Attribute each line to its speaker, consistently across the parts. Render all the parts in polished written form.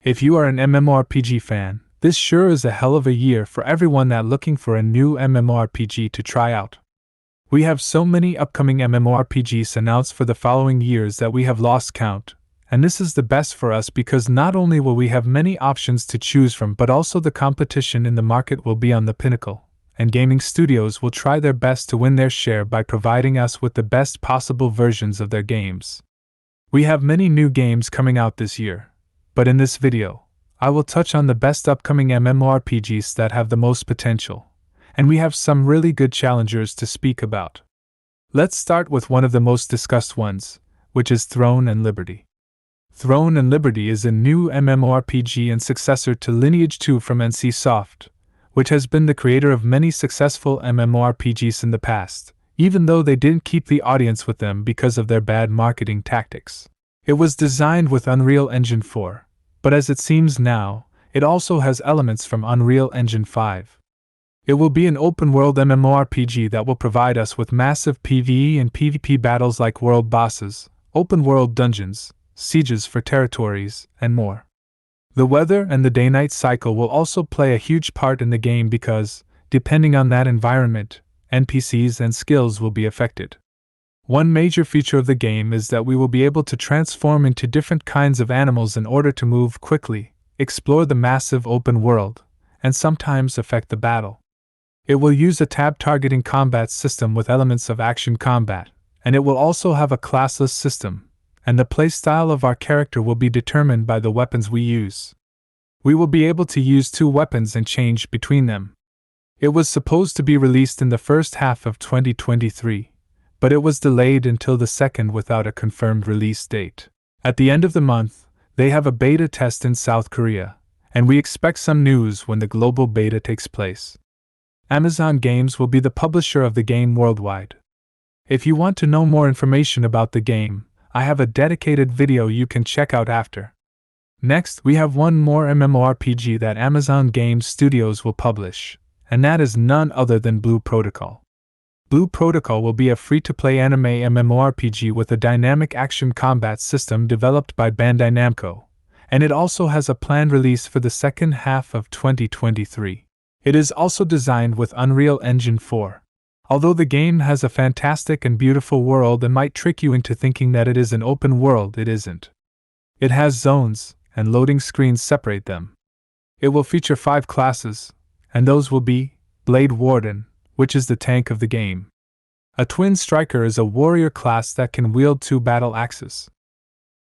Speaker 1: If you are an MMORPG fan, this sure is a hell of a year for everyone that looking for a new MMORPG to try out. We have so many upcoming MMORPGs announced for the following years that we have lost count, and this is the best for us because not only will we have many options to choose from, but also the competition in the market will be on the pinnacle, and gaming studios will try their best to win their share by providing us with the best possible versions of their games. We have many new games coming out this year, but in this video, I will touch on the best upcoming MMORPGs that have the most potential, and we have some really good challengers to speak about. Let's start with one of the most discussed ones, which is Throne and Liberty. Throne and Liberty is a new MMORPG and successor to Lineage 2 from NCSoft, which has been the creator of many successful MMORPGs in the past, even though they didn't keep the audience with them because of their bad marketing tactics. It was designed with Unreal Engine 4, but as it seems now, it also has elements from Unreal Engine 5. It will be an open-world MMORPG that will provide us with massive PvE and PvP battles like world bosses, open-world dungeons, sieges for territories, and more. The weather and the day-night cycle will also play a huge part in the game because, depending on that environment, NPCs and skills will be affected. One major feature of the game is that we will be able to transform into different kinds of animals in order to move quickly, explore the massive open world, and sometimes affect the battle. It will use a tab targeting combat system with elements of action combat, and it will also have a classless system, and the playstyle of our character will be determined by the weapons we use. We will be able to use 2 weapons and change between them. It was supposed to be released in the first half of 2023, but it was delayed until the second without a confirmed release date. At the end of the month, they have a beta test in South Korea, and we expect some news when the global beta takes place. Amazon Games will be the publisher of the game worldwide. If you want to know more information about the game, I have a dedicated video you can check out after. Next, we have one more MMORPG that Amazon Games Studios will publish, and that is none other than Blue Protocol. Blue Protocol will be a free-to-play anime MMORPG with a dynamic action combat system developed by Bandai Namco, and it also has a planned release for the second half of 2023. It is also designed with Unreal Engine 4. Although the game has a fantastic and beautiful world and might trick you into thinking that it is an open world, it isn't. It has zones, and loading screens separate them. It will feature 5 classes, and those will be Blade Warden, which is the tank of the game. A Twin Striker is a warrior class that can wield 2 battle axes.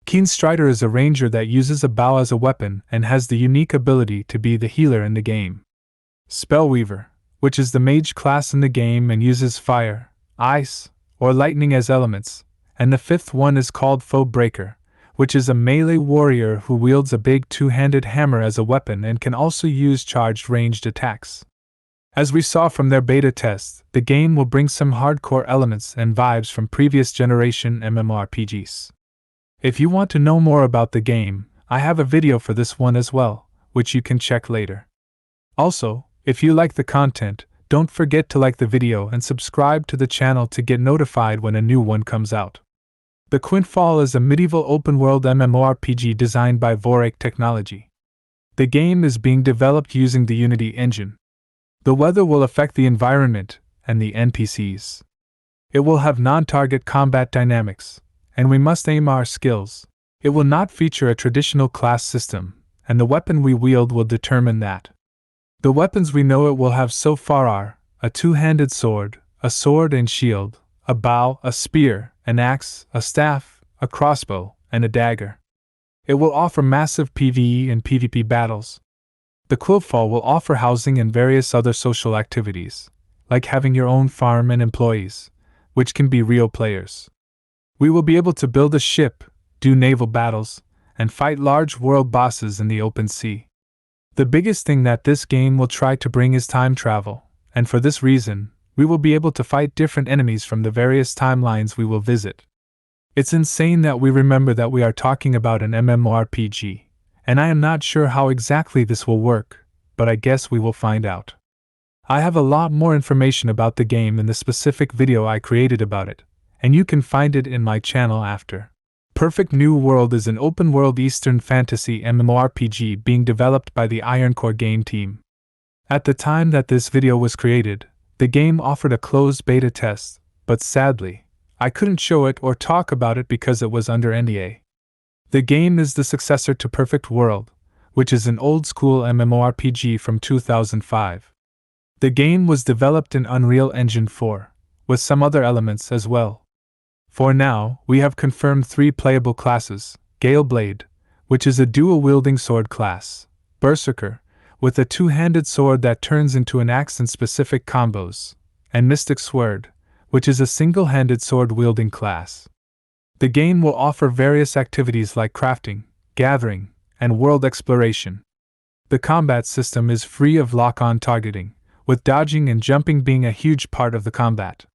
Speaker 1: Keen Strider is a ranger that uses a bow as a weapon and has the unique ability to be the healer in the game. Spellweaver, which is the mage class in the game and uses fire, ice, or lightning as elements, and the 5th one is called Foe Breaker, which is a melee warrior who wields a big 2-handed hammer as a weapon and can also use charged ranged attacks. As we saw from their beta test, the game will bring some hardcore elements and vibes from previous generation MMORPGs. If you want to know more about the game, I have a video for this one as well, which you can check later. Also, if you like the content, don't forget to like the video and subscribe to the channel to get notified when a new one comes out. The Quintfall is a medieval open-world MMORPG designed by Vorek Technology. The game is being developed using the Unity engine. The weather will affect the environment and the NPCs. It will have non-target combat dynamics, and we must aim our skills. It will not feature a traditional class system, and the weapon we wield will determine that. The weapons we know it will have so far are a 2-handed sword, a sword and shield, a bow, a spear, an axe, a staff, a crossbow, and a dagger. It will offer massive PvE and PvP battles. The Quillfall will offer housing and various other social activities, like having your own farm and employees, which can be real players. We will be able to build a ship, do naval battles, and fight large world bosses in the open sea. The biggest thing that this game will try to bring is time travel, and for this reason, we will be able to fight different enemies from the various timelines we will visit. It's insane that we remember that we are talking about an MMORPG, and I am not sure how exactly this will work, but I guess we will find out. I have a lot more information about the game in the specific video I created about it, and you can find it in my channel after. Perfect New World is an open-world Eastern fantasy MMORPG being developed by the Ironcore game team. At the time that this video was created, the game offered a closed beta test, but sadly, I couldn't show it or talk about it because it was under NDA. The game is the successor to Perfect World, which is an old-school MMORPG from 2005. The game was developed in Unreal Engine 4, with some other elements as well. For now, we have confirmed 3 playable classes: Galeblade, which is a dual-wielding sword class; Berserker, with a 2-handed sword that turns into an axe in specific combos; and Mystic Sword, which is a single-handed sword-wielding class. The game will offer various activities like crafting, gathering, and world exploration. The combat system is free of lock-on targeting, with dodging and jumping being a huge part of the combat.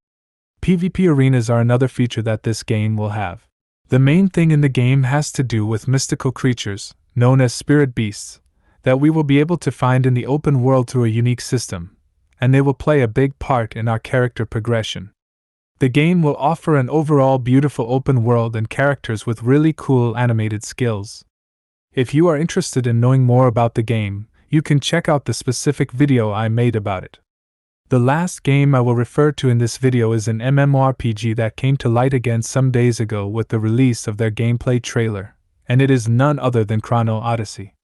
Speaker 1: PvP arenas are another feature that this game will have. The main thing in the game has to do with mystical creatures, known as spirit beasts, that we will be able to find in the open world through a unique system, and they will play a big part in our character progression. The game will offer an overall beautiful open world and characters with really cool animated skills. If you are interested in knowing more about the game, you can check out the specific video I made about it. The last game I will refer to in this video is an MMORPG that came to light again some days ago with the release of their gameplay trailer, and it is none other than Chrono Odyssey.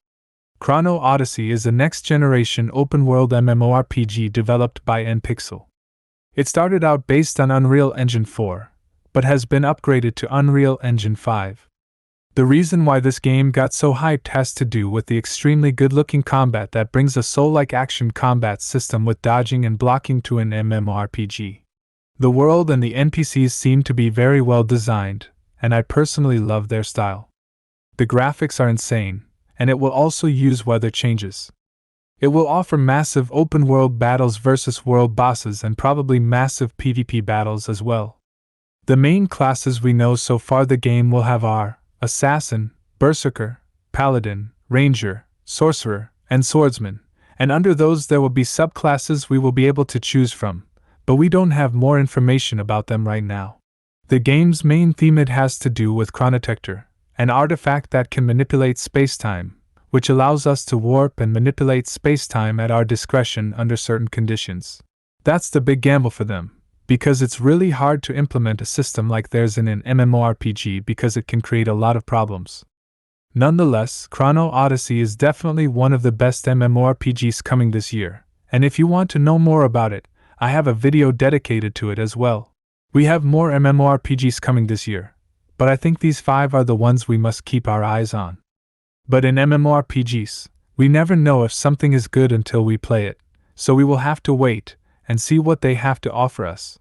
Speaker 1: Chrono Odyssey is a next-generation open-world MMORPG developed by NPixel. It started out based on Unreal Engine 4, but has been upgraded to Unreal Engine 5. The reason why this game got so hyped has to do with the extremely good-looking combat that brings a soul-like action combat system with dodging and blocking to an MMORPG. The world and the NPCs seem to be very well designed, and I personally love their style. The graphics are insane, and it will also use weather changes. It will offer massive open-world battles versus world bosses and probably massive PvP battles as well. The main classes we know so far the game will have are Assassin, Berserker, Paladin, Ranger, Sorcerer, and Swordsman, and under those there will be subclasses we will be able to choose from, but we don't have more information about them right now. The game's main theme it has to do with Chronotector, an artifact that can manipulate spacetime, which allows us to warp and manipulate spacetime at our discretion under certain conditions. That's the big gamble for them, because it's really hard to implement a system like theirs in an MMORPG because it can create a lot of problems. Nonetheless, Chrono Odyssey is definitely one of the best MMORPGs coming this year, and if you want to know more about it, I have a video dedicated to it as well. We have more MMORPGs coming this year, but I think these 5 are the ones we must keep our eyes on. But in MMORPGs, we never know if something is good until we play it, so we will have to wait and see what they have to offer us.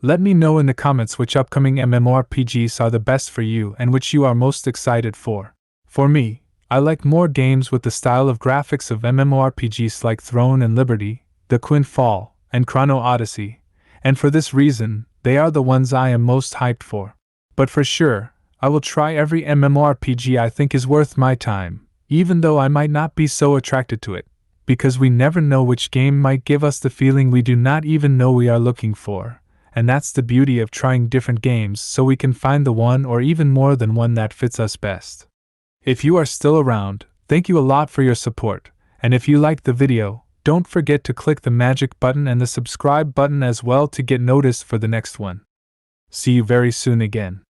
Speaker 1: Let me know in the comments which upcoming MMORPGs are the best for you and which you are most excited for. For me, I like more games with the style of graphics of MMORPGs like Throne and Liberty, The Quinn Fall, and Chrono Odyssey, and for this reason, they are the ones I am most hyped for. But for sure, I will try every MMORPG I think is worth my time, even though I might not be so attracted to it, because we never know which game might give us the feeling we do not even know we are looking for, and that's the beauty of trying different games so we can find the one or even more than one that fits us best. If you are still around, thank you a lot for your support, and if you liked the video, don't forget to click the magic button and the subscribe button as well to get noticed for the next one. See you very soon again.